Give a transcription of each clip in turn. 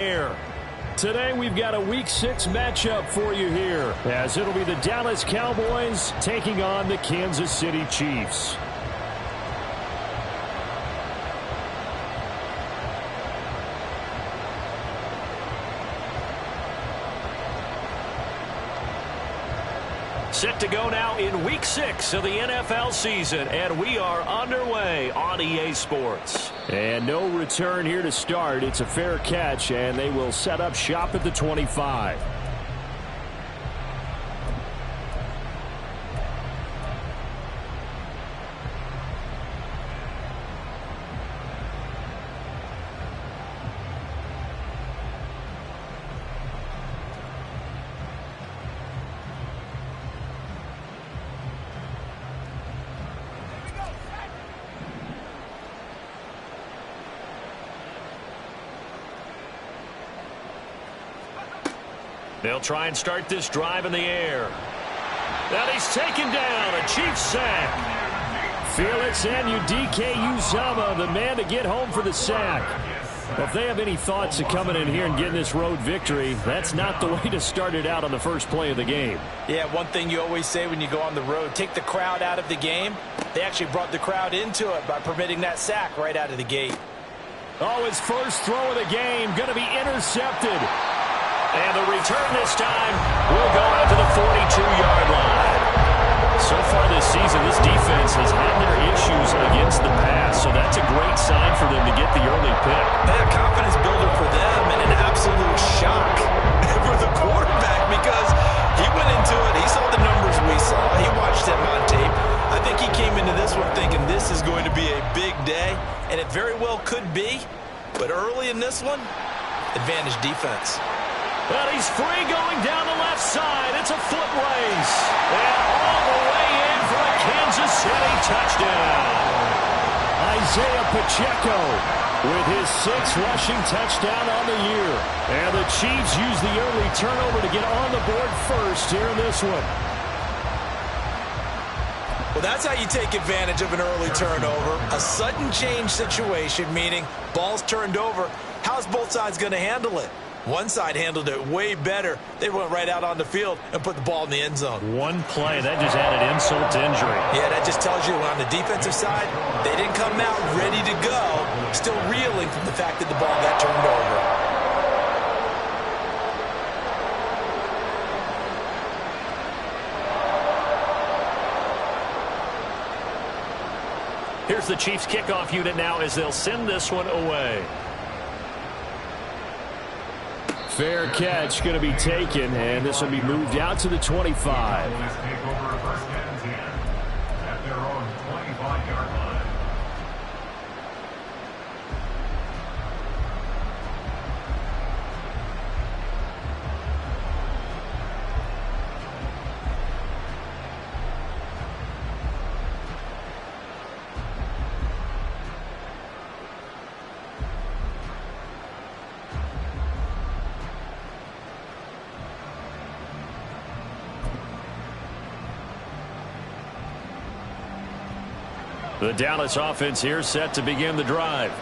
Air. Today we've got a Week 6 matchup for you here, as it'll be the Dallas Cowboys taking on the Kansas City Chiefs. Set to go now in Week 6 of the NFL season, and we are underway on EA Sports. And no return here to start. It's a fair catch, and they will set up shop at the 25. They'll try and start this drive in the air. Now he's taken down, a Chiefs sack. Felix Anudike-Uzomah, the man to get home for the sack. Well, if they have any thoughts of coming in here and getting this road victory, that's not the way to start it out on the first play of the game. Yeah, one thing you always say when you go on the road, take the crowd out of the game. They actually brought the crowd into it by permitting that sack right out of the gate. Oh, his first throw of the game going to be intercepted. And the return this time will go out to the 42-yard line. So far this season, this defense has had their issues against the pass, so that's a great sign for them to get the early pick. That confidence builder for them, and an absolute shock for the quarterback, because he went into it, he saw the numbers we saw, he watched them on tape. I think he came into this one thinking this is going to be a big day, and it very well could be, but early in this one, advantage defense. Well, he's free going down the left side. It's a foot race. And all the way in for a Kansas City touchdown. Isaiah Pacheco with his 6th rushing touchdown on the year. And the Chiefs use the early turnover to get on the board first here in this one. Well, that's how you take advantage of an early turnover. A sudden change situation, meaning ball's turned over. How's both sides going to handle it? One side handled it way better. They went right out on the field and put the ball in the end zone. One play, that just added insult to injury. Yeah, that just tells you on the defensive side, they didn't come out ready to go, still reeling from the fact that the ball got turned over. Here's the Chiefs kickoff unit now as they'll send this one away. Fair catch going to be taken, and this will be moved out to the 25. The Dallas offense here set to begin the drive.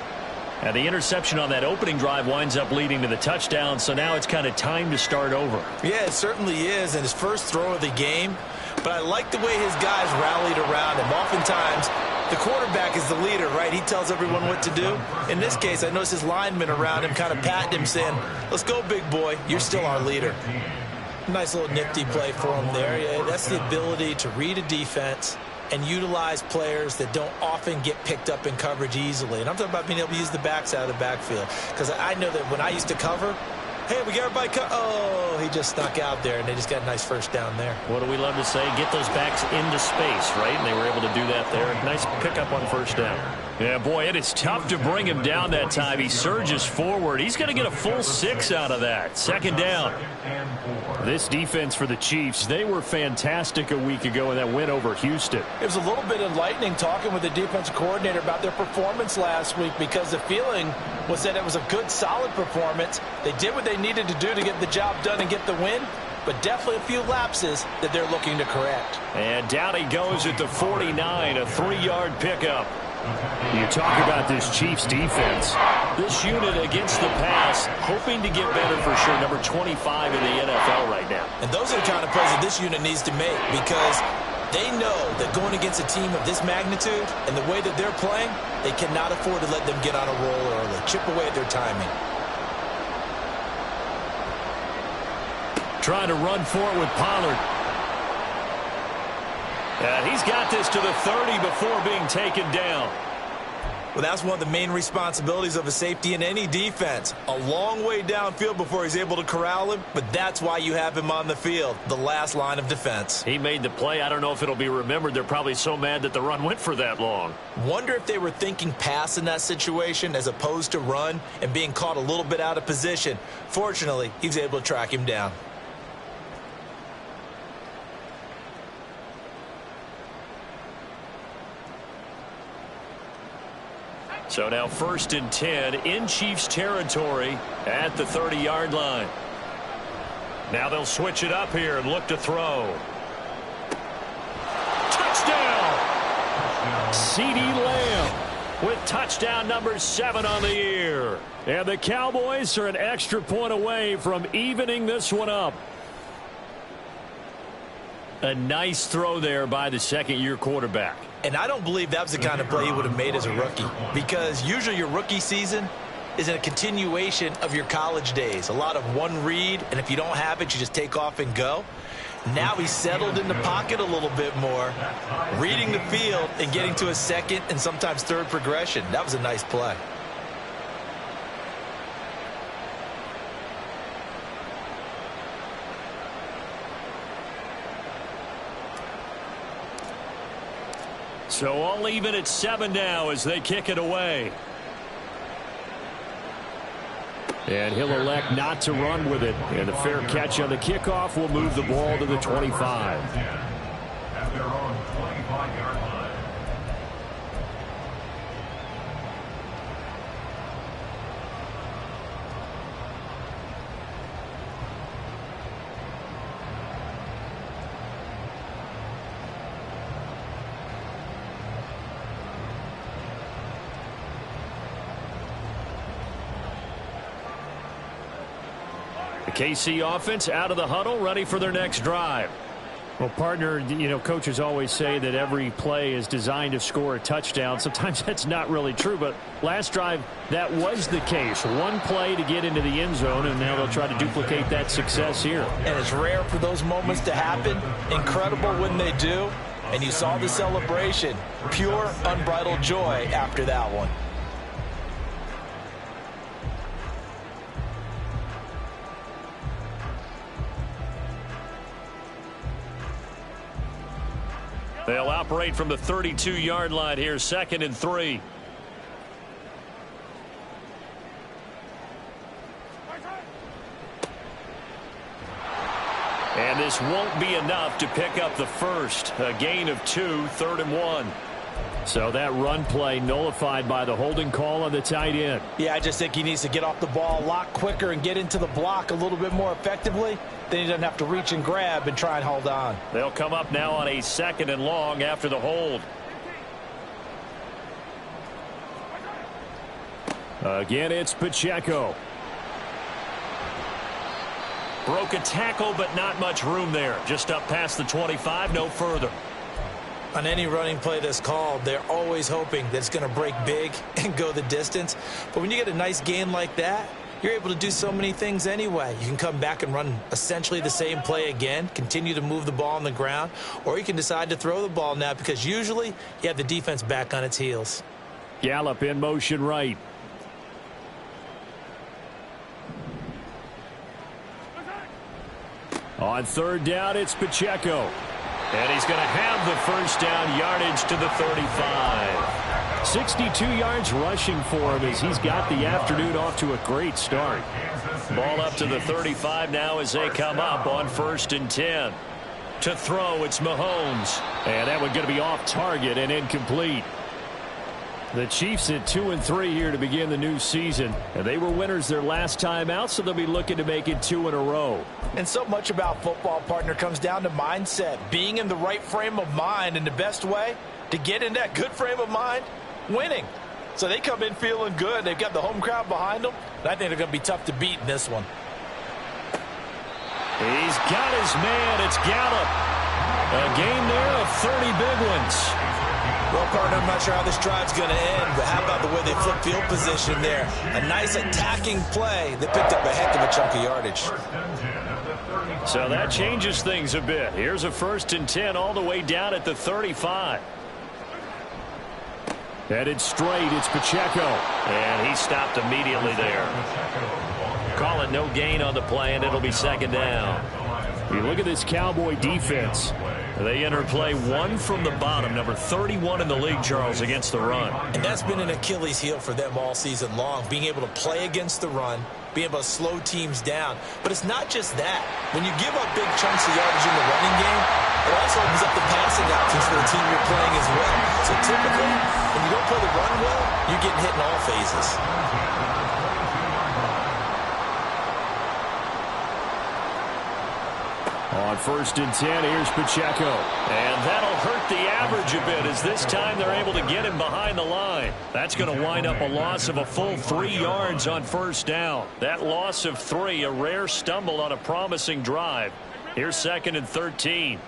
And the interception on that opening drive winds up leading to the touchdown, so now it's kind of time to start over. Yeah, it certainly is, and his first throw of the game. But I like the way his guys rallied around him. Oftentimes, the quarterback is the leader, right? He tells everyone what to do. In this case, I noticed his linemen around him kind of patting him, saying, let's go, big boy. You're still our leader. Nice little nifty play for him there. Yeah, that's the ability to read a defense and utilize players that don't often get picked up in coverage easily. And I'm talking about being able to use the backs out of the backfield. Because I know that when I used to cover, hey, we got everybody oh, he just snuck out there, and they just got a nice first down there. What do we love to say? Get those backs into space, right? And they were able to do that there. Nice pickup on first down. Yeah, boy, it is tough to bring him down that time. He surges forward. He's going to get a full 6 out of that. Second down. This defense for the Chiefs, they were fantastic a week ago in that win over Houston. It was a little bit enlightening talking with the defensive coordinator about their performance last week, because the feeling was that it was a good, solid performance. They did what they needed to do to get the job done and get the win, but definitely a few lapses that they're looking to correct. And down he goes at the 49, a 3-yard pickup. You talk about this Chiefs defense. This unit against the pass, hoping to get better for sure. Number 25 in the NFL right now. And those are the kind of plays that this unit needs to make, because they know that going against a team of this magnitude and the way that they're playing, they cannot afford to let them get on a roll early. Chip away at their timing. Trying to run for it with Pollard. And he's got this to the 30 before being taken down. Well, that's one of the main responsibilities of a safety in any defense. A long way downfield before he's able to corral him, but that's why you have him on the field, the last line of defense. He made the play. I don't know if it'll be remembered. They're probably so mad that the run went for that long. Wonder if they were thinking pass in that situation as opposed to run and being caught a little bit out of position. Fortunately, he was able to track him down. So now 1st and 10 in Chiefs territory at the 30-yard line. Now they'll switch it up here and look to throw. Touchdown! CeeDee Lamb with touchdown number 7 on the year. And the Cowboys are an extra point away from evening this one up. A nice throw there by the second-year quarterback. And I don't believe that was the kind of play he would have made as a rookie, because usually your rookie season is a continuation of your college days. A lot of one read, and if you don't have it, you just take off and go. Now he's settled in the pocket a little bit more, reading the field and getting to a second and sometimes third progression. That was a nice play. So all even at 7 now as they kick it away. And he'll elect not to run with it. And the fair catch on the kickoff will move the ball to the 25. At their own 25-yard line. The KC offense out of the huddle, ready for their next drive. Well, partner, you know, coaches always say that every play is designed to score a touchdown. Sometimes that's not really true, but last drive, that was the case. One play to get into the end zone, and now they'll try to duplicate that success here. And it's rare for those moments to happen. Incredible when they do. And you saw the celebration. Pure, unbridled joy after that one. They'll operate from the 32-yard line here, 2nd and 3. And this won't be enough to pick up the first. A gain of 2, 3rd and 1. So that run play nullified by the holding call on the tight end. Yeah, I just think he needs to get off the ball a lot quicker and get into the block a little bit more effectively. Then he doesn't have to reach and grab and try and hold on. They'll come up now on a 2nd and long after the hold. Again, it's Pacheco. Broke a tackle, but not much room there. Just up past the 25, no further. On any running play that's called, they're always hoping that it's going to break big and go the distance. But when you get a nice gain like that, you're able to do so many things anyway. You can come back and run essentially the same play again, continue to move the ball on the ground, or you can decide to throw the ball now because usually you have the defense back on its heels. Gallup in motion right. On 3rd down, it's Pacheco. And he's going to have the first down, yardage to the 35. 62 yards rushing for him as he's got the afternoon off to a great start. Ball up to the 35 now as they come up on 1st and 10. To throw, it's Mahomes. And that one's going to be off target and incomplete. The Chiefs at 2-3 here to begin the new season. And they were winners their last time out, so they'll be looking to make it 2 in a row. And so much about football, partner, comes down to mindset. Being in the right frame of mind, and the best way to get in that good frame of mind, winning. So they come in feeling good. They've got the home crowd behind them. And I think they're going to be tough to beat in this one. He's got his man. It's Gallup. A game there of 30 big ones. Well, partner, I'm not sure how this drive's going to end, but how about the way they flip field position there? A nice attacking play that picked up a heck of a chunk of yardage. So that changes things a bit. Here's a 1st and 10 all the way down at the 35. Headed straight, it's Pacheco. And he stopped immediately there. Call it no gain on the play, and it'll be 2nd down. You look at this Cowboy defense. They enter play 1 from the bottom, number 31 in the league, Charles, against the run. And that's been an Achilles heel for them all season long, being able to play against the run, being able to slow teams down. But it's not just that. When you give up big chunks of yardage in the running game, it also opens up the passing options for the team you're playing as well. So typically, when you don't play the run well, you're getting hit in all phases. On 1st and 10, here's Pacheco. And that'll hurt the average a bit, as this time they're able to get him behind the line. That's going to wind up a loss of a full 3 yards on 1st down. That loss of 3, a rare stumble on a promising drive. Here's 2nd and 13.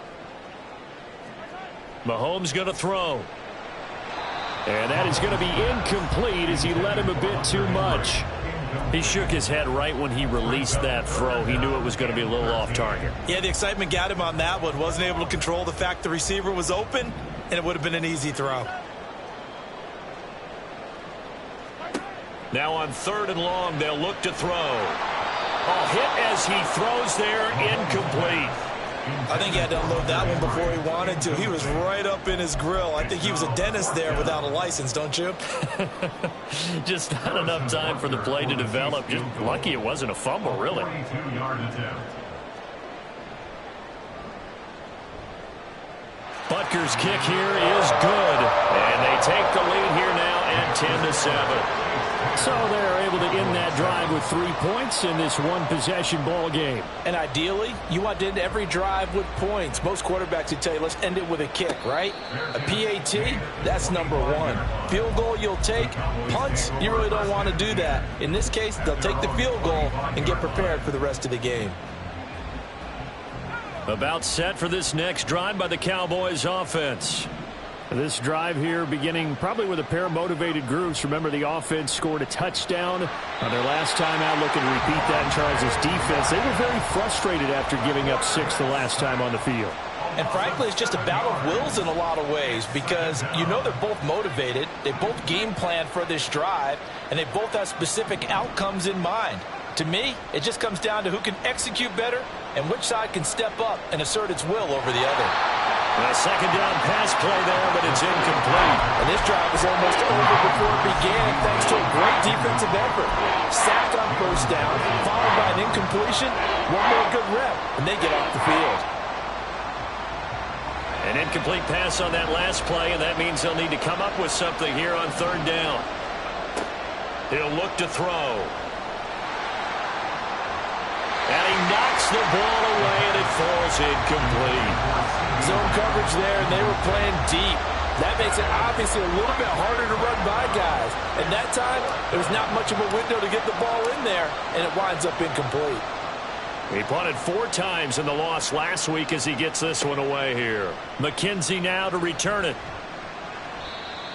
Mahomes going to throw. And that is going to be incomplete as he led him a bit too much. He shook his head right when he released that throw. He knew it was going to be a little off target. Yeah, the excitement got him on that one. Wasn't able to control the fact the receiver was open, and it would have been an easy throw. Now on 3rd and long, they'll look to throw. A hit as he throws there, incomplete. I think he had to unload that one before he wanted to. He was right up in his grill. I think he was a dentist there without a license, don't you? Just not enough time for the play to develop. Just lucky it wasn't a fumble, really. Butker's kick here is good. And they take the lead here now at 10-7. So they're able to end that drive with 3 points in this one-possession ball game. And ideally, you want to end every drive with points. Most quarterbacks would tell you, let's end it with a kick, right? A PAT, that's number 1. Field goal you'll take. Punts, you really don't want to do that. In this case, they'll take the field goal and get prepared for the rest of the game. About set for this next drive by the Cowboys offense. This drive here beginning probably with a pair of motivated groups. Remember, the offense scored a touchdown on their last time out. Looking to repeat that in Charles' defense. They were very frustrated after giving up 6 the last time on the field. And frankly, it's just a battle of wills in a lot of ways, because you know they're both motivated. They both game plan for this drive, and they both have specific outcomes in mind. To me, it just comes down to who can execute better and which side can step up and assert its will over the other. A 2nd down pass play there, but it's incomplete. And this drive was almost over before it began thanks to a great defensive effort. Sacked on 1st down, followed by an incompletion. One more good rep, and they get off the field. An incomplete pass on that last play, and that means they'll need to come up with something here on 3rd down. He'll look to throw. And he knocks the ball away, and it falls incomplete. Zone coverage there, and they were playing deep. That makes it obviously a little bit harder to run by guys. And that time, there was not much of a window to get the ball in there, and it winds up incomplete. He punted 4 times in the loss last week as he gets this one away here. McKenzie now to return it.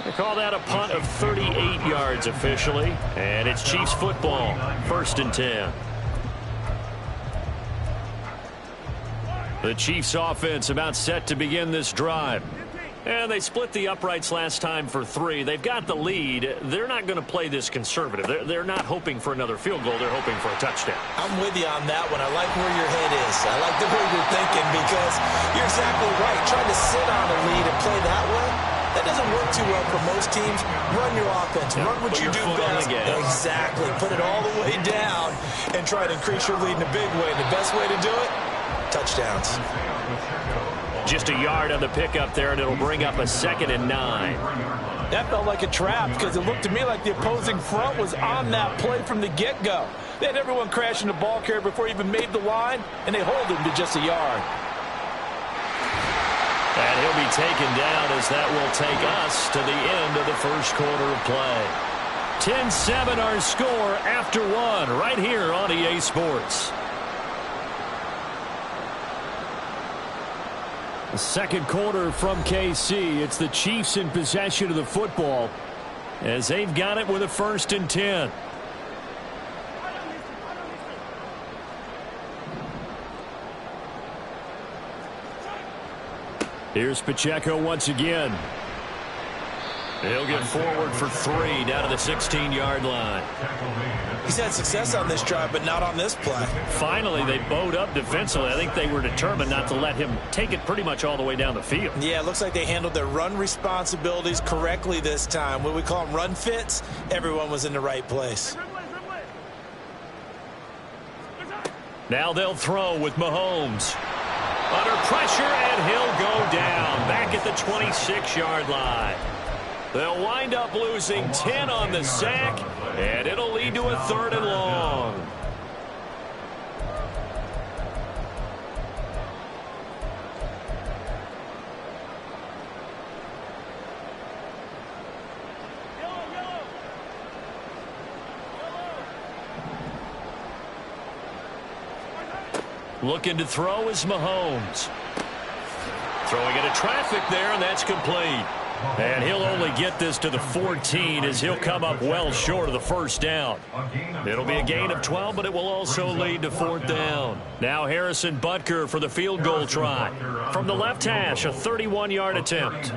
They call that a punt of 38 yards officially. And it's Chiefs football, 1st and 10. The Chiefs offense about set to begin this drive. And they split the uprights last time for 3. They've got the lead. They're not going to play this conservative. They're not hoping for another field goal. They're hoping for a touchdown. I'm with you on that one. I like where your head is. I like the way you're thinking, because you're exactly right. Trying to sit on a lead and play that way, that doesn't work too well for most teams. Run your offense. Run what you do best. Exactly. Put it all the way down and try to increase your lead in a big way. The best way to do it, touchdowns. Just a yard on the pickup there, and it'll bring up a 2nd and 9. That felt like a trap, because it looked to me like the opposing front was on that play from the get-go. They had everyone crashing the ball carrier before he even made the line, and they hold him to just a yard. And he'll be taken down as that will take us to the end of the first quarter of play. 10-7 our score after one right here on EA Sports. The second quarter from KC. It's the Chiefs in possession of the football as they've got it with a 1st and 10. Here's Pacheco once again. He'll get forward for 3 down to the 16-yard line. He's had success on this drive, but not on this play. Finally, they bowed up defensively. I think they were determined not to let him take it pretty much all the way down the field. Yeah, it looks like they handled their run responsibilities correctly this time. What we call them run fits, everyone was in the right place. Now they'll throw with Mahomes. Under pressure, and he'll go down back at the 26-yard line. They'll wind up losing 10 on the sack, and it'll lead to a 3rd and long. Looking to throw is Mahomes. Throwing into traffic there, and that's complete. And he'll only get this to the 14 as he'll come up well short of the 1st down. It'll be a gain of 12, but it will also lead to 4th down. Now Harrison Butker for the field goal try. From the left hash, a 31-yard attempt.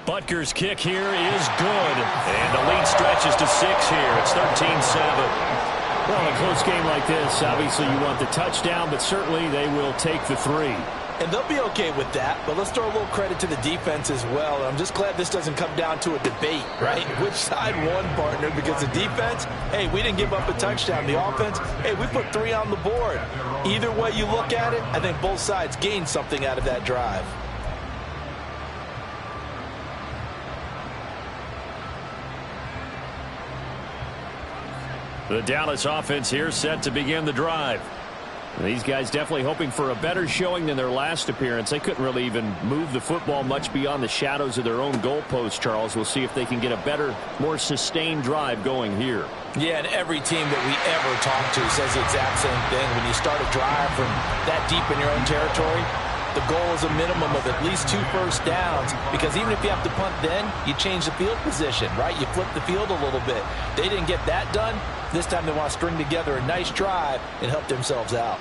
Butker's kick here is good. And the lead stretches to 6 here. It's 13-7. Well, a close game like this, obviously you want the touchdown, but certainly they will take the 3. And they'll be okay with that, but let's throw a little credit to the defense as well. I'm just glad this doesn't come down to a debate, right? Which side won, partner? Because the defense, hey, we didn't give up a touchdown. The offense, hey, we put 3 on the board. Either way you look at it, I think both sides gained something out of that drive. The Dallas offense here set to begin the drive. These guys definitely hoping for a better showing than their last appearance. They couldn't really even move the football much beyond the shadows of their own goalpost, Charles. We'll see if they can get a better, more sustained drive going here. Yeah, and every team that we ever talk to says the exact same thing. When you start a drive from that deep in your own territory, the goal is a minimum of at least 2 first downs, because even if you have to punt then, you change the field position, right? You flip the field a little bit. They didn't get that done. This time they want to string together a nice drive and help themselves out.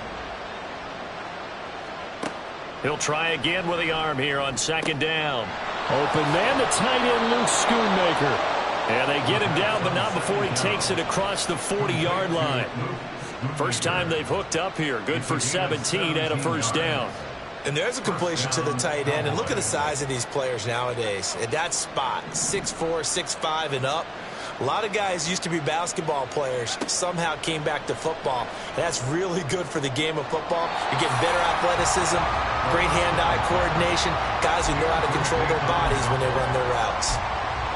He'll try again with the arm here on 2nd down. Open man, the tight end, Luke Schoonmaker. And they get him down, but not before he takes it across the 40-yard line. First time they've hooked up here. Good for 17 and a 1st down. And there's a completion to the tight end. And look at the size of these players nowadays. At that spot, 6'4", 6'5", and up. A lot of guys used to be basketball players, somehow came back to football. That's really good for the game of football. You're getting better athleticism, great hand-eye coordination, guys who know how to control their bodies when they run their routes.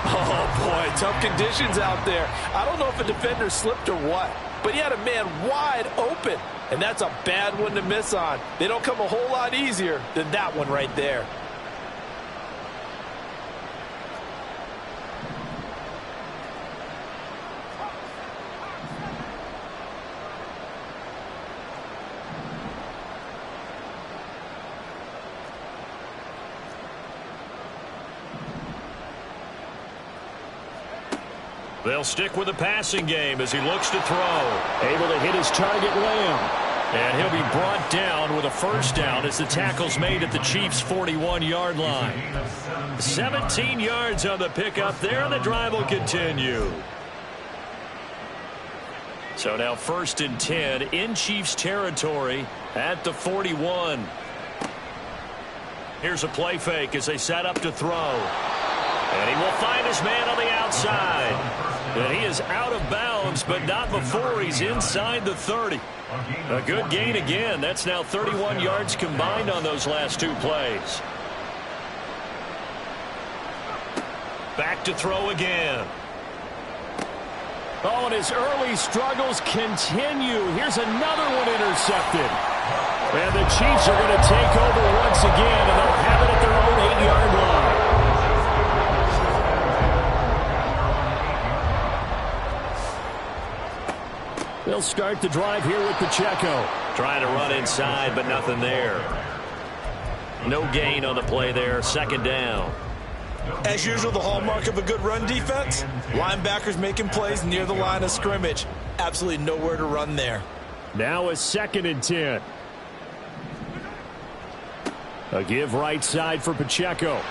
Oh, boy, tough conditions out there. I don't know if a defender slipped or what, but he had a man wide open, and that's a bad one to miss on. They don't come a whole lot easier than that one right there. They'll stick with the passing game as he looks to throw. Able to hit his target, Lamb. And he'll be brought down with a 1st down as the tackle's made at the Chiefs' 41-yard line. 17 yards on the pickup there, and the drive will continue. So now 1st and 10 in Chiefs territory at the 41. Here's a play fake as they set up to throw. And he will find his man on the outside. And he is out of bounds, but not before he's inside the 30. A good gain again. That's now 31 yards combined on those last 2 plays. Back to throw again. Oh, and his early struggles continue. Here's another one intercepted. And the Chiefs are going to take over once again, and they'll have it at their own 8-yard line. They'll start the drive here with Pacheco. Trying to run inside, but nothing there. No gain on the play there. Second down. As usual, the hallmark of a good run defense, linebackers making plays near the line of scrimmage. Absolutely nowhere to run there. Now a 2nd and 10. A give right side for Pacheco.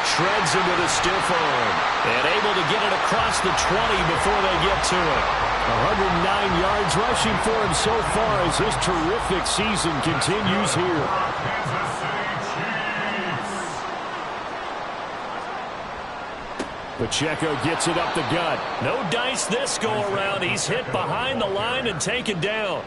Shreds into the stiff arm. And able to get it across the 20 before they get to it. 109 yards rushing for him so far as his terrific season continues here. Pacheco gets it up the gut. No dice this go around. He's hit behind the line and taken down.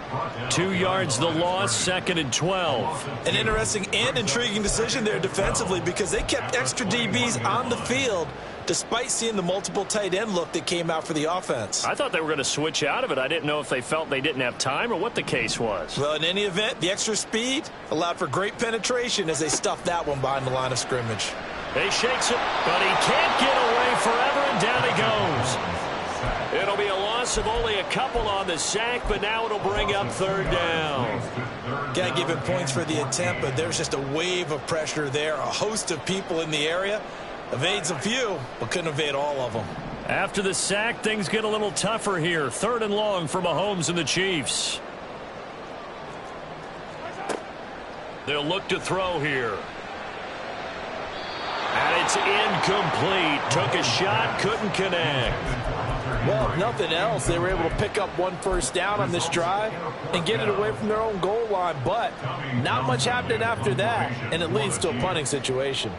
2 yards the loss, 2nd and 12. An interesting and intriguing decision there defensively because they kept extra DBs on the field despite seeing the multiple tight end look that came out for the offense. I thought they were going to switch out of it. I didn't know if they felt they didn't have time or what the case was. Well, in any event, the extra speed allowed for great penetration as they stuffed that one behind the line of scrimmage. He shakes it, but he can't get away forever, and down he goes. It'll be a loss of only a couple on the sack, but now it'll bring up 3rd down. Got to give him points for the attempt, but there's just a wave of pressure there. A host of people in the area. Evades a few, but couldn't evade all of them. After the sack, things get a little tougher here. 3rd and long for Mahomes and the Chiefs. They'll look to throw here. And it's incomplete. Took a shot, couldn't connect. Well, if nothing else, they were able to pick up 1 first down on this drive and get it away from their own goal line. But not much happening after that, and it leads to a punting situation.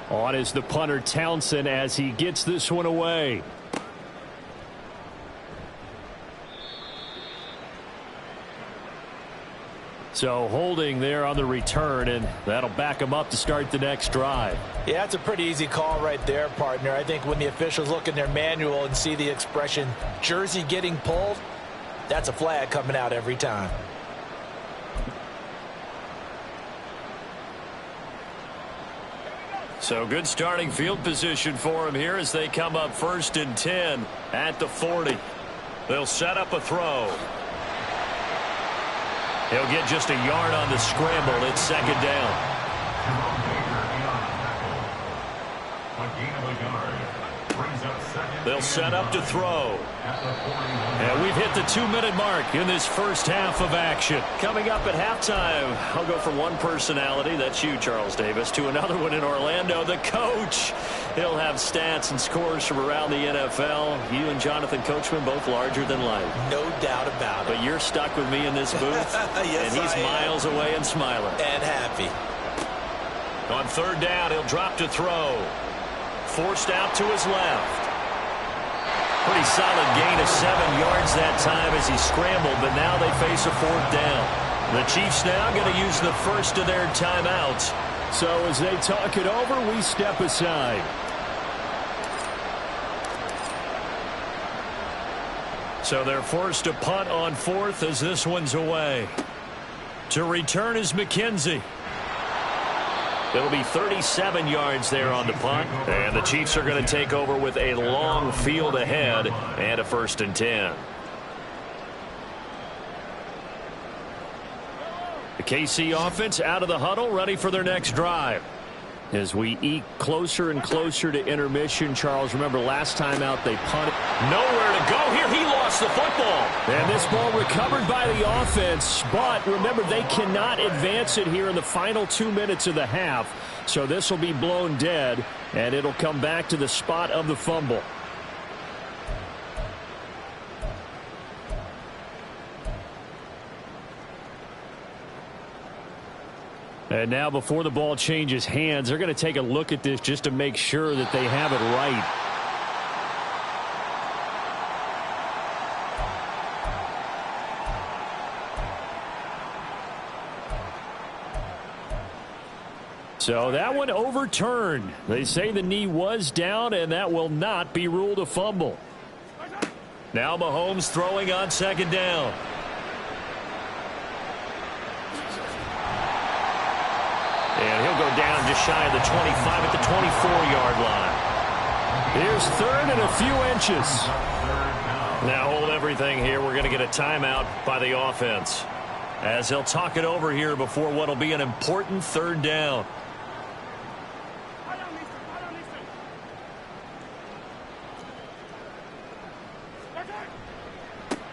On is the punter Townsend as he gets this one away. So holding there on the return, and that'll back them up to start the next drive. Yeah, that's a pretty easy call right there, partner. I think when the officials look in their manual and see the expression jersey getting pulled, that's a flag coming out every time. So good starting field position for him here as they come up 1st and 10 at the 40. They'll set up a throw. He'll get just a yard on the scramble. It's 2nd down. They'll set up to throw. And we've hit the 2-minute mark in this first half of action. Coming up at halftime, I'll go from one personality, that's you, Charles Davis, to another one in Orlando, the coach. He'll have stats and scores from around the NFL. You and Jonathan Coachman both larger than life. No doubt about it. But you're stuck with me in this booth. Yes, and he's miles away and smiling. And happy. On 3rd down, he'll drop to throw. Forced out to his left. Pretty solid gain of 7 yards that time as he scrambled, but now they face a 4th down. The Chiefs now going to use the first of their timeouts. So as they talk it over, we step aside. So they're forced to punt on 4th as this one's away. To return is McKenzie. It'll be 37 yards there on the punt. And the Chiefs are going to take over with a long field ahead and a 1st and 10. The KC offense out of the huddle, ready for their next drive. As we eke closer and closer to intermission, Charles, remember last time out they punted. Nowhere to go here. He lost the football. And this ball recovered by the offense. But remember, they cannot advance it here in the final 2 minutes of the half. So this will be blown dead, and it'll come back to the spot of the fumble. And now before the ball changes hands, they're going to take a look at this just to make sure that they have it right. So that one overturned. They say the knee was down, and that will not be ruled a fumble. Now Mahomes throwing on second down. And he'll go down just shy of the 25 at the 24-yard line. Here's third and a few inches. Now hold everything here. We're going to get a timeout by the offense, as they'll talk it over here before what will be an important third down.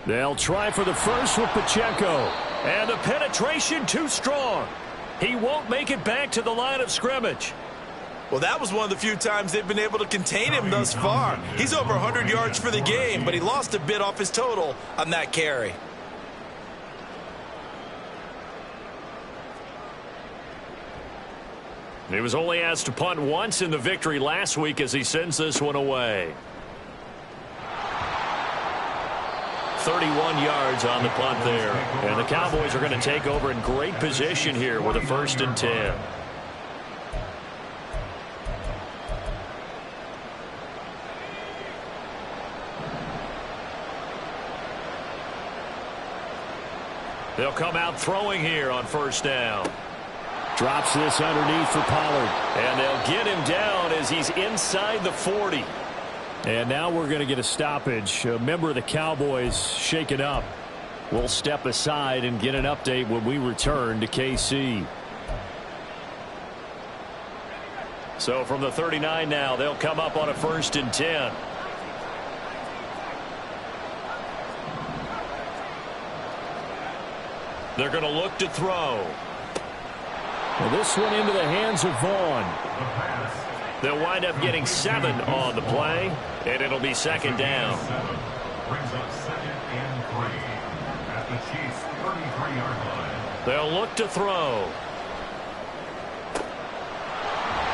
They'll try for the first with Pacheco. And the penetration too strong. He won't make it back to the line of scrimmage. Well, that was one of the few times they've been able to contain him thus far. He's over 100 yards for the game, but he lost a bit off his total on that carry. He was only asked to punt once in the victory last week as he sends this one away. 31 yards on the punt there. And the Cowboys are going to take over in great position here with a 1st and 10. They'll come out throwing here on 1st down. Drops this underneath for Pollard. And they'll get him down as he's inside the 40. And now we're going to get a stoppage. A member of the Cowboys shaken up. We'll step aside and get an update when we return to KC. So from the 39 now, they'll come up on a 1st and 10. They're going to look to throw. Well, this one into the hands of Vaughn. They'll wind up getting 7 on the play, and it'll be 2nd down. Brings up 2nd and 3 at the Chiefs' 33-yard line. They'll look to throw.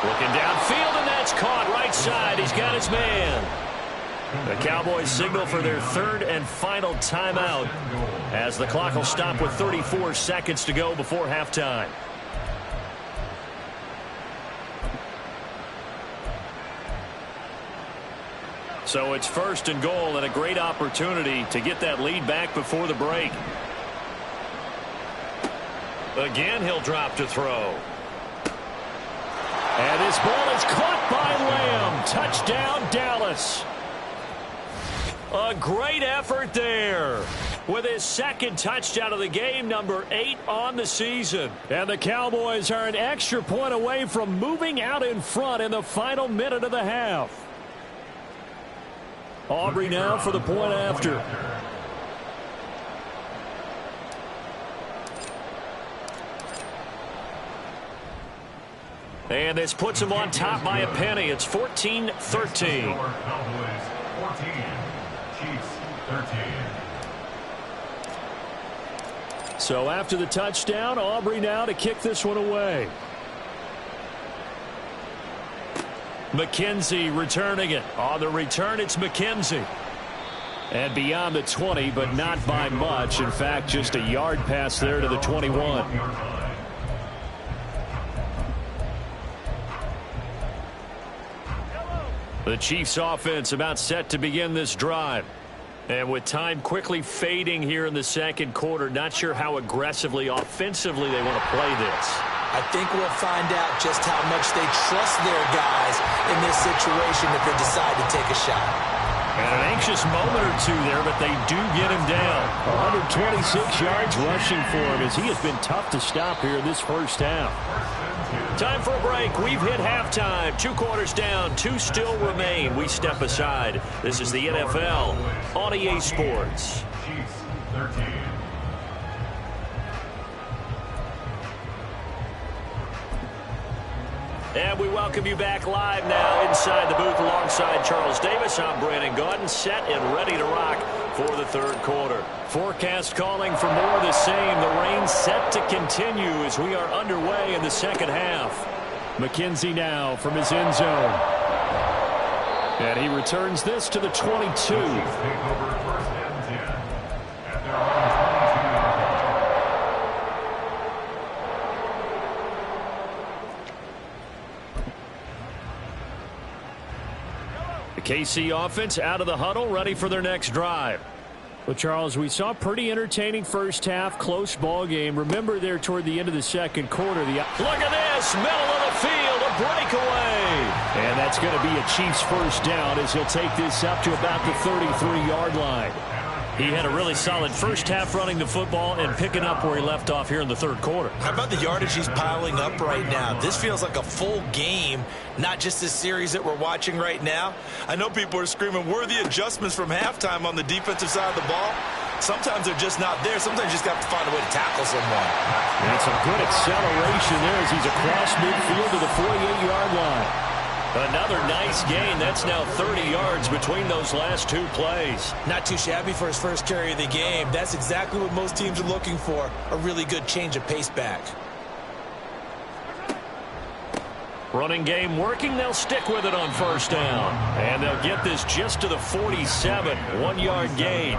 Looking downfield, and that's caught right side. He's got his man. The Cowboys signal for their 3rd and final timeout, as the clock will stop with 34 seconds to go before halftime. So it's 1st and goal, and a great opportunity to get that lead back before the break. Again, he'll drop to throw. And his ball is caught by Lamb. Touchdown, Dallas. A great effort there with his 2nd touchdown of the game, number 8 on the season. And the Cowboys are an extra point away from moving out in front in the final minute of the half. Aubrey now for the point after. And this puts him on top by a penny. It's 14-13. Cowboys 14, Chiefs 13. So after the touchdown, Aubrey now to kick this one away. McKenzie returning it. On the return, it's McKenzie. And beyond the 20, but not by much. In fact, just a yard pass there to the 21. The Chiefs offense about set to begin this drive. And with time quickly fading here in the 2nd quarter, not sure how aggressively, offensively they want to play this. I think we'll find out just how much they trust their guys in this situation if they decide to take a shot. And an anxious moment or two there, but they do get him down. 126 yards rushing for him as he has been tough to stop here in this 1st half. Time for a break. We've hit halftime. 2 quarters down, 2 still remain. We step aside. This is the NFL on EA Sports. Chiefs 13. And we welcome you back live now inside the booth alongside Charles Davis. I'm Brandon Gaudin, set and ready to rock for the 3rd quarter. Forecast calling for more of the same. The rain set to continue as we are underway in the 2nd half. McKenzie now from his end zone. And he returns this to the 22. Chiefs take over 1st and 10 at their own 22-yard line. The KC offense out of the huddle, ready for their next drive. Well, Charles, we saw a pretty entertaining first half, close ball game. Remember there toward the end of the second quarter. Look at this, middle of the field, a breakaway. And that's going to be a Chiefs first down as he'll take this up to about the 33-yard line. He had a really solid first half running the football and picking up where he left off here in the third quarter. How about the yardage he's piling up right now? This feels like a full game, not just this series that we're watching right now. I know people are screaming, worthy adjustments from halftime on the defensive side of the ball. Sometimes they're just not there. Sometimes you just got to find a way to tackle someone. And it's a good acceleration there as he's across midfield to the 48-yard line. Another nice gain. That's now 30 yards between those last two plays. Not too shabby for his first carry of the game. That's exactly what most teams are looking for, a really good change of pace back. Running game working. They'll stick with it on first down. And they'll get this just to the 47. 1-yard gain.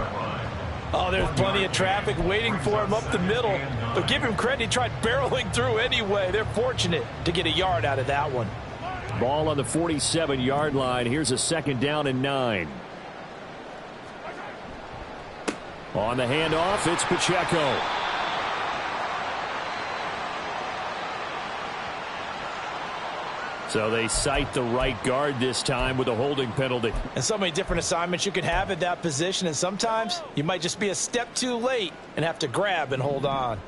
Oh, there's plenty of traffic waiting for him up the middle. But give him credit, he tried barreling through anyway. They're fortunate to get a yard out of that one. Ball on the 47-yard line. Here's a second down and 9. On the handoff, it's Pacheco. So they cite the right guard this time with a holding penalty. And so many different assignments you could have at that position, and sometimes you might just be a step too late and have to grab and hold on.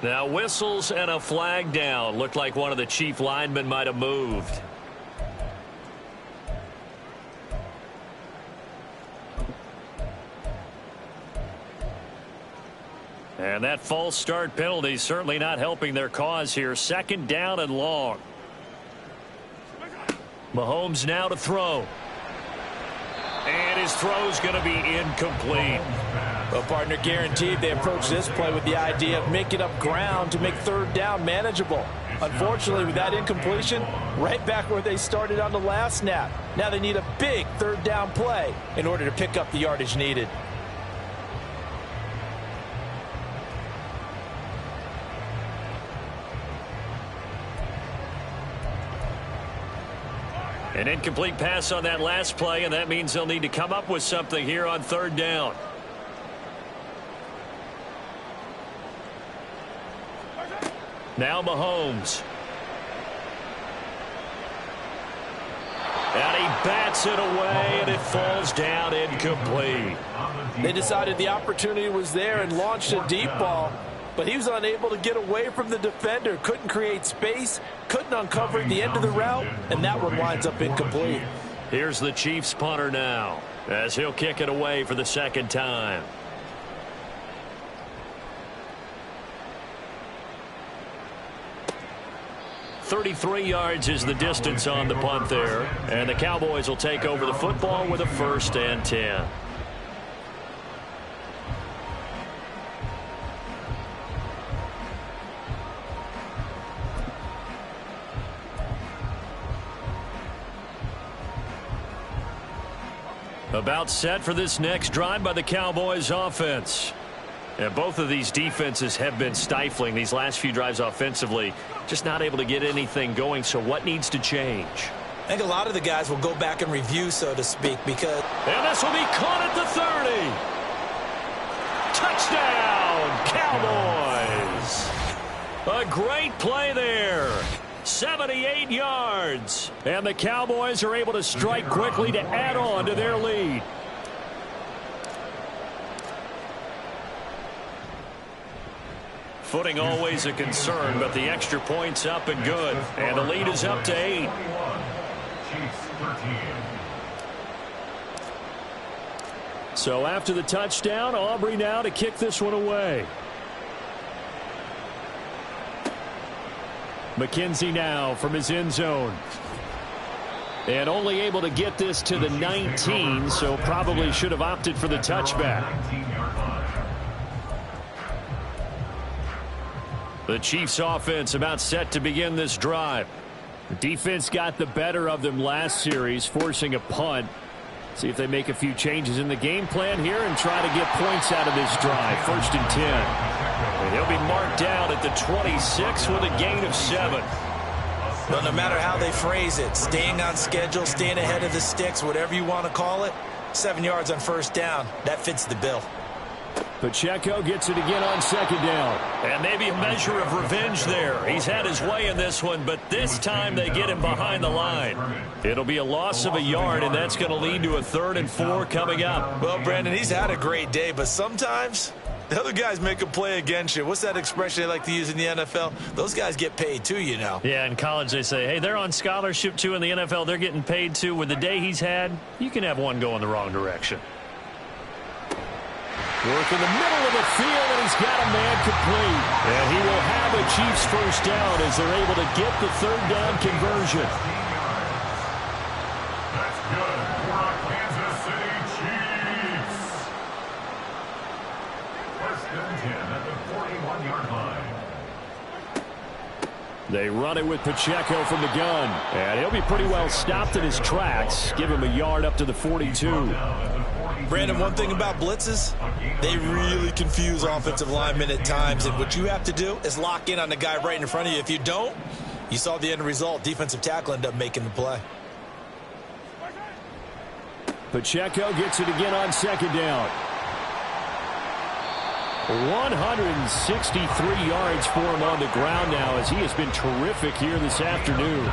Now whistles and a flag down. Looked like one of the Chief linemen might have moved. And that false start penalty certainly not helping their cause here. Second down and long. Mahomes now to throw. And his throw's going to be incomplete. Well, partner, guaranteed they approach this play with the idea of making up ground to make third down manageable. Unfortunately, with that incompletion, right back where they started on the last snap. Now they need a big third down play in order to pick up the yardage needed. An incomplete pass on that last play, and that means they'll need to come up with something here on third down. Now Mahomes. And he bats it away, and it falls down incomplete. They decided the opportunity was there and launched a deep ball, but he was unable to get away from the defender. Couldn't create space, couldn't uncover the end of the route, and that one winds up incomplete. Here's the Chiefs punter now, as he'll kick it away for the second time. .33 yards is the distance on the punt there. And the Cowboys will take over the football with a 1st and 10. About set for this next drive by the Cowboys offense. And both of these defenses have been stifling these last few drives offensively. Just not able to get anything going. So what needs to change? I think a lot of the guys will go back and review, so to speak, because... And this will be caught at the 30. Touchdown, Cowboys. A great play there. 78 yards. And the Cowboys are able to strike quickly to add on to their lead. Footing always a concern, but the extra point's up and good. And the lead is up to 8. So after the touchdown, Aubrey now to kick this one away. McKenzie now from his end zone. And only able to get this to the 19, so probably should have opted for the touchback. The Chiefs offense about set to begin this drive. The defense got the better of them last series, forcing a punt. See if they make a few changes in the game plan here and try to get points out of this drive. 1st and 10. And he'll be marked down at the 26 with a gain of 7. Well, no matter how they phrase it, staying on schedule, staying ahead of the sticks, whatever you want to call it, 7 yards on 1st down, that fits the bill. Pacheco gets it again on 2nd down. And maybe a measure of revenge there. He's had his way in this one, but this time they get him behind the line. It'll be a loss of a yard, and that's going to lead to a 3rd and 4 coming up. Well, Brandon, he's had a great day, but sometimes the other guys make a play against you. What's that expression they like to use in the NFL? Those guys get paid too, you know. Yeah, in college they say, hey, they're on scholarship too. In the NFL, they're getting paid too. With the day he's had, you can have one go in the wrong direction. Work in the middle of the field, and he's got a man complete. And he will have a Chiefs 1st down as they're able to get the 3rd down conversion. That's good for our Kansas City Chiefs. 1st and 10 at the 41-yard line. They run it with Pacheco from the gun. And he'll be pretty well stopped in his tracks. Give him a yard up to the 42. Brandon, one thing about blitzes, they really confuse offensive linemen at times. And what you have to do is lock in on the guy right in front of you. If you don't, you saw the end result. Defensive tackle ended up making the play. Pacheco gets it again on 2nd down. 163 yards for him on the ground now as he has been terrific here this afternoon.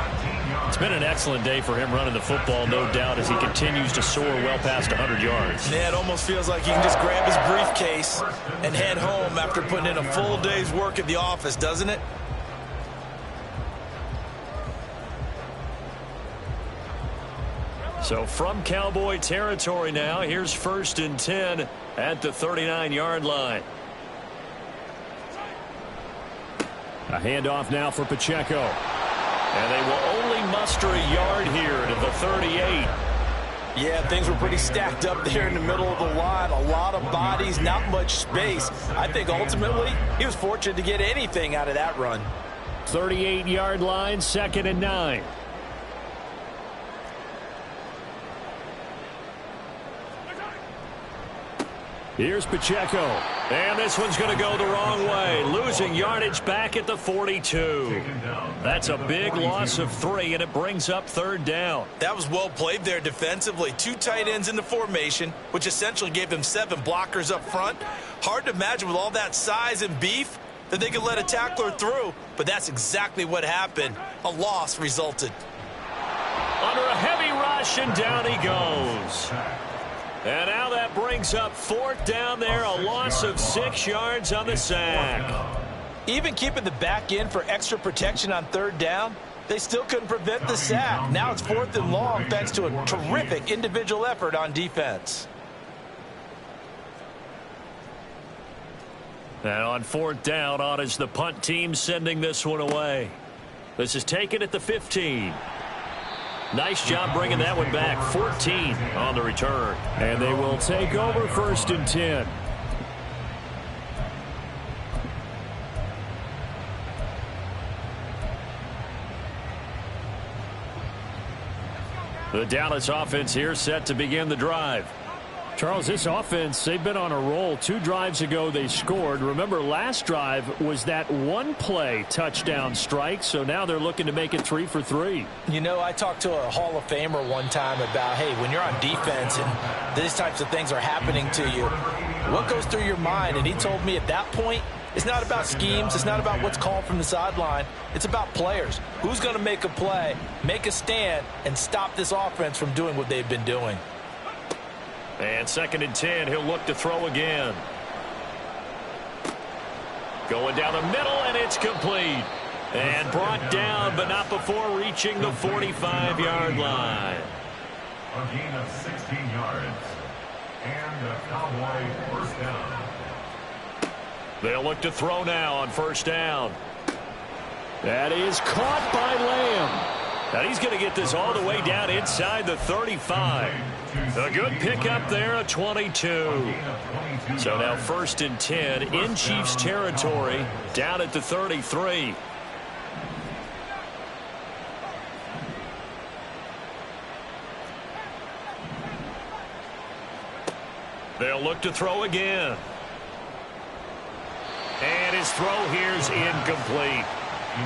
It's been an excellent day for him running the football, no doubt, as he continues to soar well past 100 yards. Yeah, it almost feels like he can just grab his briefcase and head home after putting in a full day's work at the office, doesn't it? So from Cowboy territory now, here's 1st and 10 at the 39-yard line. A handoff now for Pacheco. And they will only muster a yard here to the 38. Yeah, things were pretty stacked up there in the middle of the line. A lot of bodies, not much space. I think ultimately he was fortunate to get anything out of that run. 38-yard line, 2nd and 9. Here's Pacheco. And this one's going to go the wrong way. Losing yardage back at the 42. That's a big loss of 3, and it brings up 3rd down. That was well played there defensively. 2 tight ends in the formation, which essentially gave them 7 blockers up front. Hard to imagine with all that size and beef that they could let a tackler through, but that's exactly what happened. A loss resulted. Under a heavy rush, and down he goes. And now that brings up 4th down there, a loss of 6 yards on the sack. Even keeping the back end for extra protection on 3rd down, they still couldn't prevent the sack. Now it's 4th and long thanks to a terrific individual effort on defense. And on 4th down, on is the punt team sending this one away. This is taken at the 15. Nice job bringing that one back. 14 on the return. And they will take over 1st and 10. The Dallas offense here set to begin the drive. Charles, this offense, they've been on a roll. 2 drives ago they scored. Remember, last drive was that 1-play touchdown strike, so now they're looking to make it 3 for 3. You know, I talked to a Hall of Famer one time about, hey, when you're on defense and these types of things are happening to you, what goes through your mind? And he told me at that point, it's not about schemes. It's not about what's called from the sideline. It's about players. Who's going to make a play, make a stand, and stop this offense from doing what they've been doing? And 2nd and 10, he'll look to throw again. Going down the middle, and it's complete. And brought down, but not before reaching the 45-yard line. A gain of 16 yards. And a Cowboy 1st down. They'll look to throw now on 1st down. That is caught by Lamb. And he's going to get this all the way down inside the 35. A good pickup there at 22. So now 1st and 10 in Chiefs territory, down at the 33. They'll look to throw again. And his throw here's incomplete.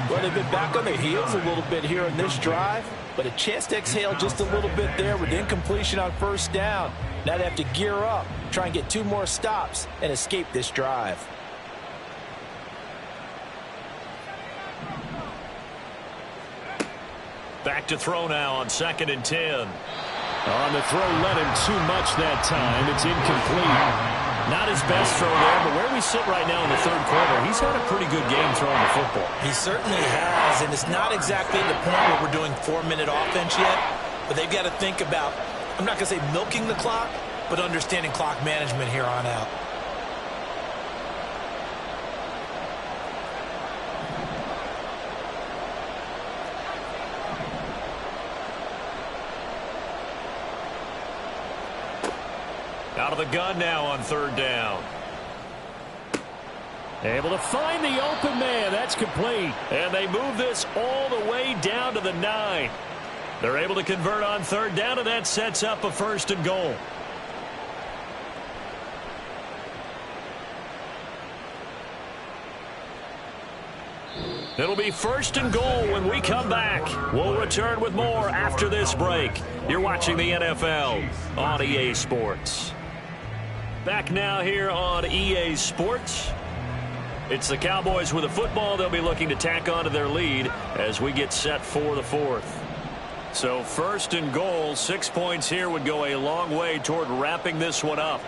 Well, they've been back on their heels a little bit here in this drive, but a chance to exhale just a little bit there with incompletion on first down. Now they have to gear up, try and get 2 more stops, and escape this drive. Back to throw now on 2nd and 10. On the throw, let him too much that time. It's incomplete. Not his best throw there, but where we sit right now in the 3rd quarter, he's had a pretty good game throwing the football. He certainly has, and it's not exactly the point where we're doing 4-minute offense yet, but they've got to think about, I'm not going to say milking the clock, but understanding clock management here on out. Out of the gun now on 3rd down. Able to find the open man. That's complete. And they move this all the way down to the 9. They're able to convert on 3rd down, and that sets up a 1st and goal. It'll be 1st and goal when we come back. We'll return with more after this break. You're watching the NFL on EA Sports. Back now here on EA Sports. It's the Cowboys with a football. They'll be looking to tack onto their lead as we get set for the 4th. So 1st and goal, 6 points here would go a long way toward wrapping this one up.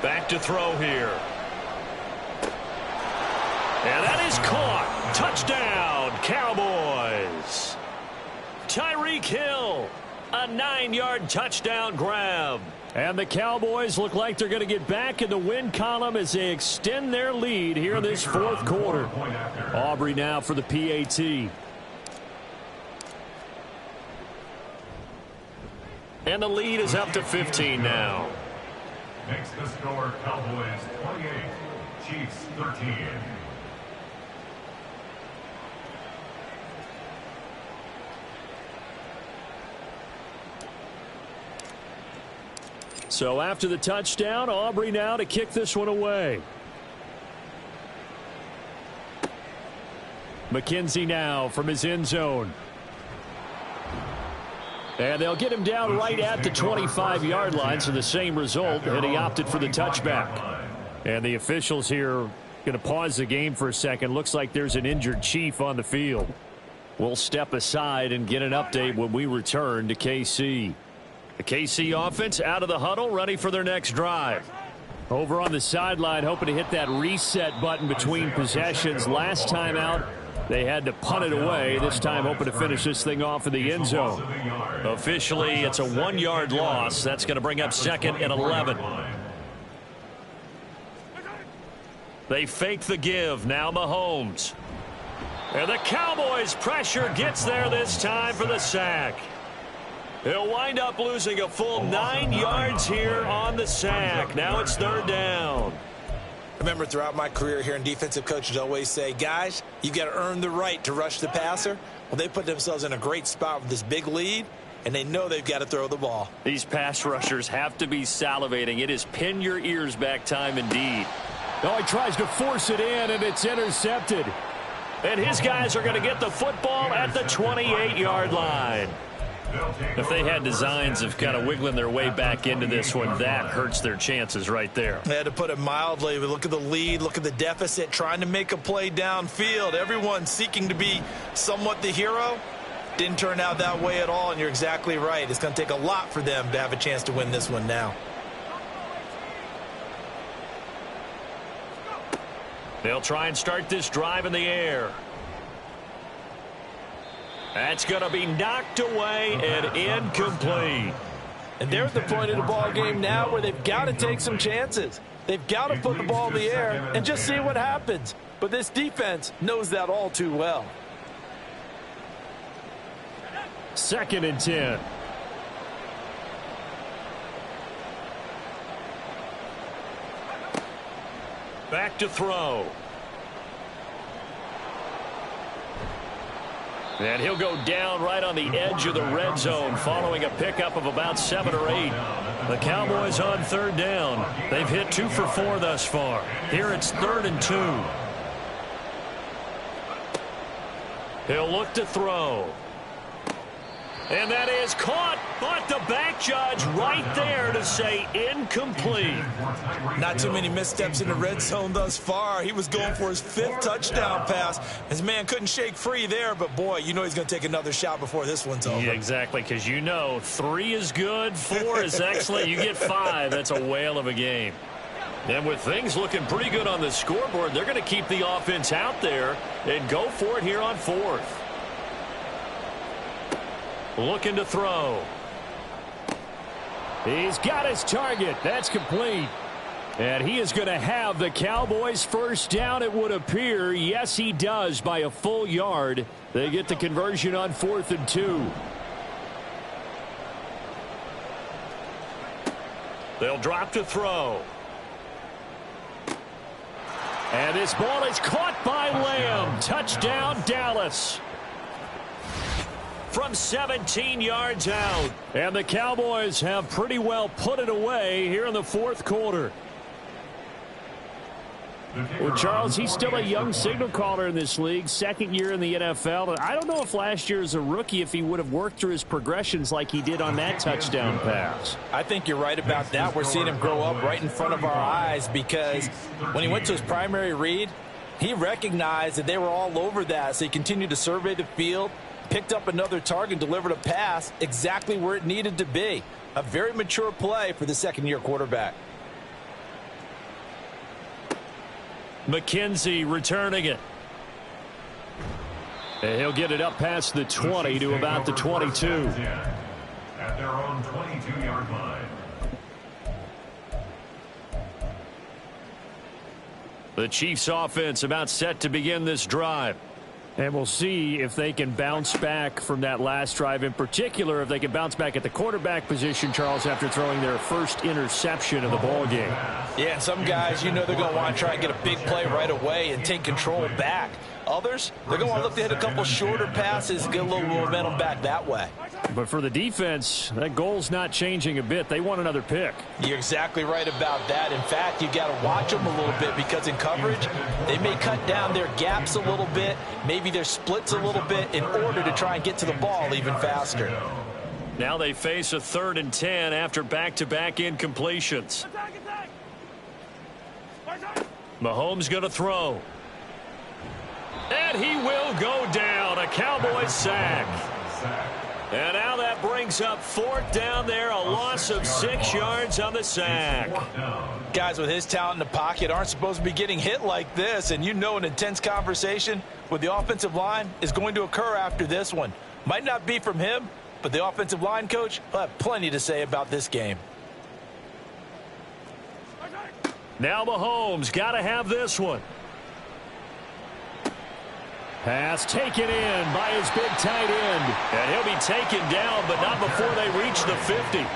Back to throw here. And that is caught. Touchdown, Cowboys. Tyreek Hill, a 9-yard touchdown grab. And the Cowboys look like they're going to get back in the win column as they extend their lead here in this 4th quarter. Aubrey now for the PAT. And the lead is up to 15 now. Makes the score Cowboys 28, Chiefs 13. So after the touchdown, Aubrey now to kick this one away. McKenzie now from his end zone. And they'll get him down right at the 25-yard line, so the same result, and he opted for the touchback. And the officials here going to pause the game for a second. Looks like there's an injured Chief on the field. We'll step aside and get an update when we return to KC. The KC offense out of the huddle, ready for their next drive. Over on the sideline, hoping to hit that reset button between possessions. Last time out, they had to punt it away. This time, hoping to finish this thing off in the end zone. Officially, it's a 1-yard loss. That's going to bring up 2nd and 11. They fake the give. Now Mahomes. And the Cowboys' pressure gets there this time for the sack. He'll wind up losing a full 9 yards here on the sack. Now it's 3rd down. Remember, throughout my career here, defensive coaches always say, guys, you got to earn the right to rush the passer. Well, they put themselves in a great spot with this big lead, and they know they've got to throw the ball. These pass rushers have to be salivating. It is pin your ears back time indeed. Oh, he tries to force it in, and it's intercepted. And his guys are going to get the football at the 28-yard line. If they had designs of kind of wiggling their way back into this one, that hurts their chances right there. They had to put it mildly. Look at the lead, look at the deficit, trying to make a play downfield. Everyone seeking to be somewhat the hero. Didn't turn out that way at all, and you're exactly right. It's going to take a lot for them to have a chance to win this one now. They'll try and start this drive in the air. That's going to be knocked away and incomplete. And they're at the point of the ball game now where they've got to take some chances. They've got to put the ball in the air and just see what happens. But this defense knows that all too well. 2nd and 10. Back to throw. And he'll go down right on the edge of the red zone following a pickup of about 7 or 8. The Cowboys on third down. They've hit 2 for 4 thus far. Here it's 3rd and 2. He'll look to throw. And that is caught, but the back judge right there to say incomplete. Not too many missteps in the red zone thus far. He was going for his 5th touchdown pass. His man couldn't shake free there, but boy, you know he's going to take another shot before this one's over. Yeah, exactly, because you know 3 is good, 4 is excellent. You get 5, that's a whale of a game. And with things looking pretty good on the scoreboard, they're going to keep the offense out there and go for it here on 4th. Looking to throw. He's got his target. That's complete. And he is going to have the Cowboys first down, it would appear. Yes, he does by a full yard. They get the conversion on 4th and 2. They'll drop to throw. And this ball is caught by Lamb. Touchdown, Dallas. From 17 yards out. And the Cowboys have pretty well put it away here in the 4th quarter. Well, Charles, he's still a young signal caller in this league, 2nd year in the NFL. And I don't know if last year as a rookie if he would have worked through his progressions like he did on that touchdown pass. I think you're right about that. We're seeing him grow up right in front of our eyes because when he went to his primary read, he recognized that they were all over that. So he continued to survey the field, picked up another target, delivered a pass exactly where it needed to be. A very mature play for the 2nd-year quarterback. McKenzie returning it. And he'll get it up past the 20 to about the 22. At their own 22-yard line. The Chiefs offense about set to begin this drive. And we'll see if they can bounce back from that last drive. In particular, if they can bounce back at the quarterback position, Charles, after throwing their first interception of the ball game. Yeah, and some guys, you know they're going to want to try and get a big play right away and take control back. Others, they're going to want to look to hit a couple shorter passes and get a little momentum back that way. But for the defense, that goal's not changing a bit. They want another pick. You're exactly right about that. In fact, you got to watch them a little bit because in coverage, they may cut down their gaps a little bit, maybe their splits a little bit in order to try and get to the ball even faster. Now they face a 3rd and 10 after back-to-back incompletions. Mahomes going to throw. And he will go down. A Cowboys sack. And now that brings up 4th down there. A loss of 6 yards on the sack. Guys with his talent in the pocket aren't supposed to be getting hit like this. And you know an intense conversation with the offensive line is going to occur after this one. Might not be from him, but the offensive line coach will have plenty to say about this game. Now Mahomes got to have this one. Pass taken in by his big tight end. And he'll be taken down, but not before they reach the 50.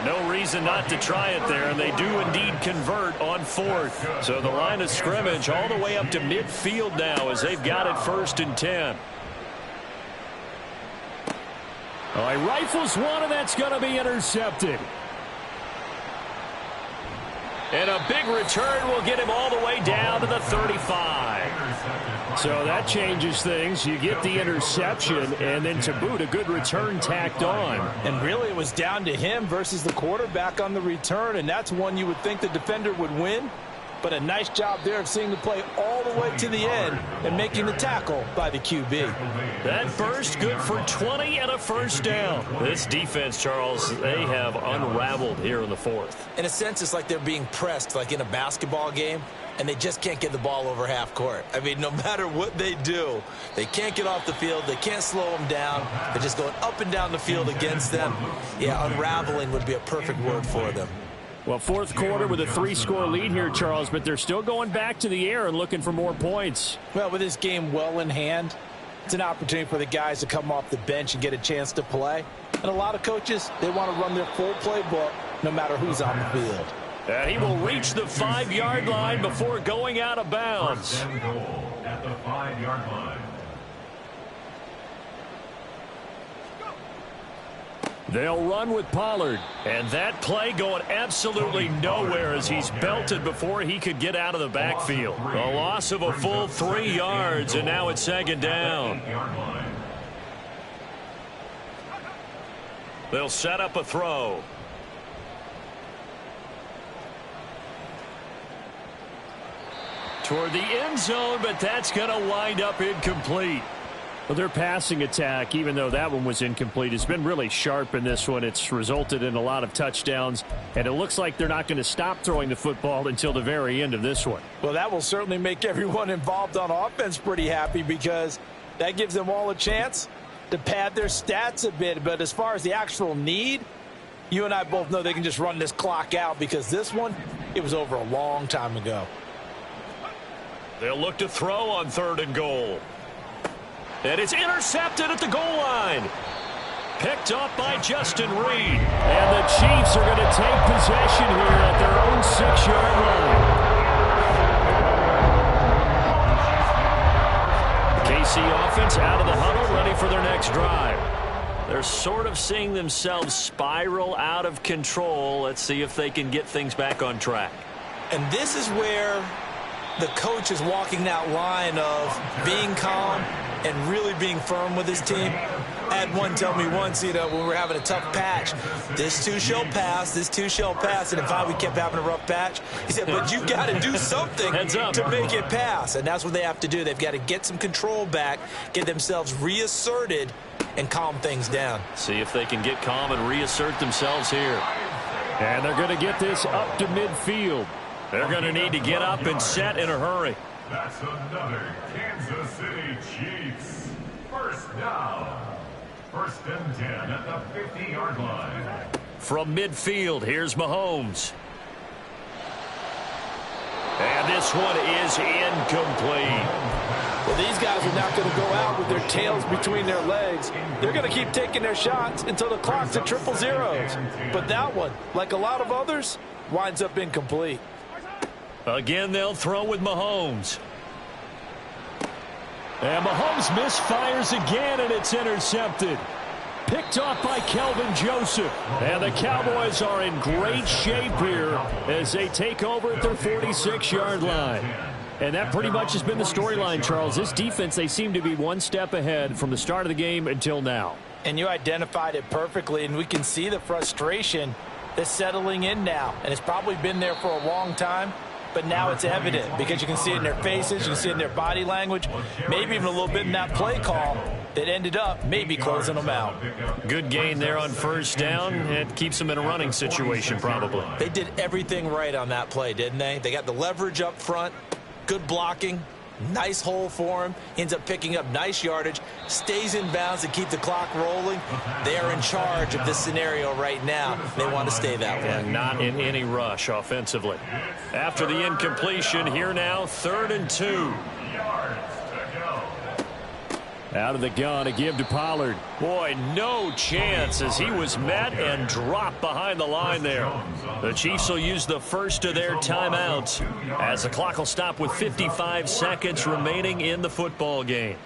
No reason not to try it there, and they do indeed convert on 4th. So the line of scrimmage all the way up to midfield now as they've got it 1st and 10. Oh, he rifles one, and that's going to be intercepted. And a big return will get him all the way down to the 35. So that changes things. You get the interception, and then to boot, a good return tacked on. And really, it was down to him versus the quarterback on the return, and that's one you would think the defender would win. But a nice job there of seeing the play all the way to the end and making the tackle by the QB. That burst good for 20 and a 1st down. This defense, Charles, they have unraveled here in the 4th. In a sense, it's like they're being pressed like in a basketball game, and they just can't get the ball over half court. I mean, no matter what they do, they can't get off the field. They can't slow them down. They're just going up and down the field against them. Yeah, unraveling would be a perfect word for them. Well, 4th quarter with a 3-score lead here, Charles, but they're still going back to the air and looking for more points. Well, with this game well in hand, it's an opportunity for the guys to come off the bench and get a chance to play. And a lot of coaches, they want to run their full playbook no matter who's on the field. And he will reach the 5-yard line before going out of bounds. First and goal at the 5-yard line. They'll run with Pollard. And that play going absolutely nowhere as he's belted before he could get out of the backfield. A loss of a full 3 yards, and now it's second down. They'll set up a throw. Toward the end zone, but that's going to wind up incomplete. Well, their passing attack, even though that one was incomplete, has been really sharp in this one. It's resulted in a lot of touchdowns, and it looks like they're not going to stop throwing the football until the very end of this one. Well, that will certainly make everyone involved on offense pretty happy because that gives them all a chance to pad their stats a bit. But as far as the actual need, you and I both know they can just run this clock out because this one, it was over a long time ago. They'll look to throw on 3rd and goal. And it's intercepted at the goal line. Picked up by Justin Reed. And the Chiefs are going to take possession here at their own 6-yard line. The KC offense out of the huddle, ready for their next drive. They're sort of seeing themselves spiral out of control. Let's see if they can get things back on track. And this is where the coach is walking that line of being calm and really being firm with his team. I had one tell me once, when we were having a tough patch, this too shall pass, this too shall pass. And if we kept having a rough patch, he said, but you got to do something to make it pass. And that's what they have to do. They've got to get some control back, get themselves reasserted, and calm things down. See if they can get calm and reassert themselves here. And they're going to get this up to midfield. They're going to need to get up and set in a hurry. That's another Kansas City Chiefs. First down. 1st and 10 at the 50-yard line. From midfield, here's Mahomes. And this one is incomplete. Well, these guys are not going to go out with their tails between their legs. They're going to keep taking their shots until the clock's at 000. But that one, like a lot of others, winds up incomplete. Again, they'll throw with Mahomes. And Mahomes misfires again, and it's intercepted. Picked off by Kelvin Joseph. And the Cowboys are in great shape here as they take over at their 46-yard line. And that pretty much has been the storyline, Charles. This defense, they seem to be one step ahead from the start of the game until now. And you identified it perfectly, and we can see the frustration that's settling in now. And it's probably been there for a long time. But now it's evident because you can see it in their faces, you can see it in their body language, maybe even a little bit in that play call that ended up maybe closing them out. Good gain there on 1st down. It keeps them in a running situation probably. They did everything right on that play, didn't they? They got the leverage up front, good blocking, nice hole for him, ends up picking up nice yardage, stays in bounds to keep the clock rolling. They are in charge of this scenario right now. They want to stay that way. And not in any rush offensively. After the incompletion, here now, 3rd and 2. Out of the gun, a give to Pollard. Boy, no chance as he was met and dropped behind the line there. The Chiefs will use the first of their timeouts as the clock will stop with 55 seconds remaining in the football game.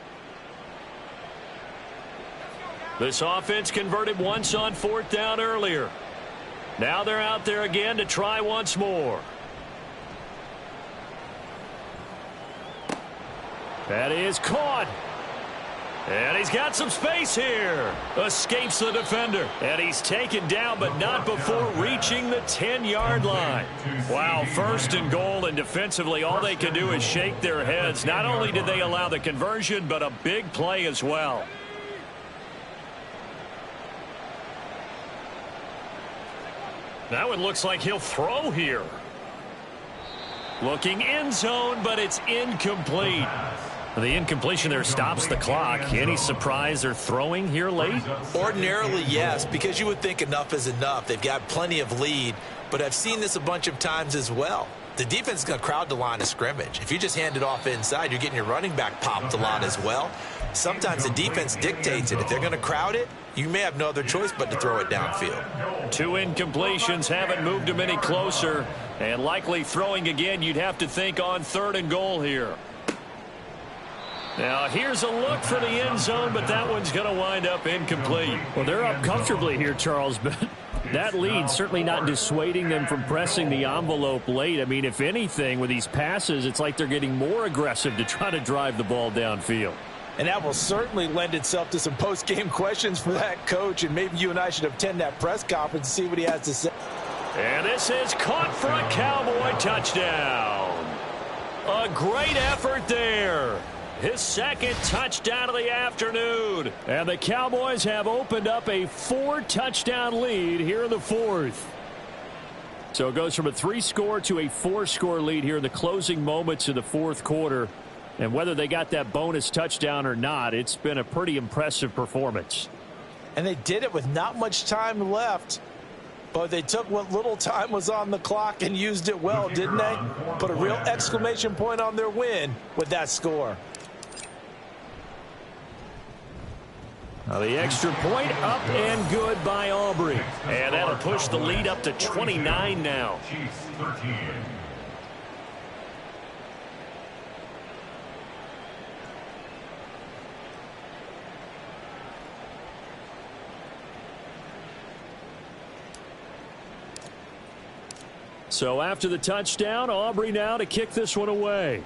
This offense converted once on 4th down earlier. Now they're out there again to try once more. That is caught. And he's got some space here. Escapes the defender. And he's taken down, but not before reaching the 10-yard line. Wow, 1st and goal, and defensively all they can do is shake their heads. Not only did they allow the conversion, but a big play as well. That one looks like he'll throw here. Looking end zone, but it's incomplete. The incompletion there stops the clock. Any surprise they're throwing here late? Ordinarily, yes, because you would think enough is enough. They've got plenty of lead, but I've seen this a bunch of times as well. The defense is going to crowd the line of scrimmage. If you just hand it off inside, you're getting your running back popped a lot as well. sometimes the defense dictates it. If they're going to crowd it, you may have no other choice but to throw it downfield. 2 incompletions haven't moved him any closer. And likely throwing again, you'd have to think on 3rd and goal here. Now, here's a look for the end zone, but that one's going to wind up incomplete. Well, they're up comfortably here, Charles, but that lead certainly not dissuading them from pressing the envelope late. I mean, if anything, with these passes, it's like they're getting more aggressive to try to drive the ball downfield. And that will certainly lend itself to some post-game questions for that coach, and maybe you and I should attend that press conference and see what he has to say. And this is caught for a Cowboy touchdown. A great effort there. His 2nd touchdown of the afternoon. And the Cowboys have opened up a 4-touchdown lead here in the 4th. So it goes from a 3-score to a 4-score lead here in the closing moments of the 4th quarter. And whether they got that bonus touchdown or not, it's been a pretty impressive performance. And they did it with not much time left. But they took what little time was on the clock and used it well, didn't they? Put a real exclamation point on their win with that score. Now the extra point up and good by Aubrey. And that'll push the lead up to 29 now. Chiefs 13. So after the touchdown, Aubrey now to kick this one away.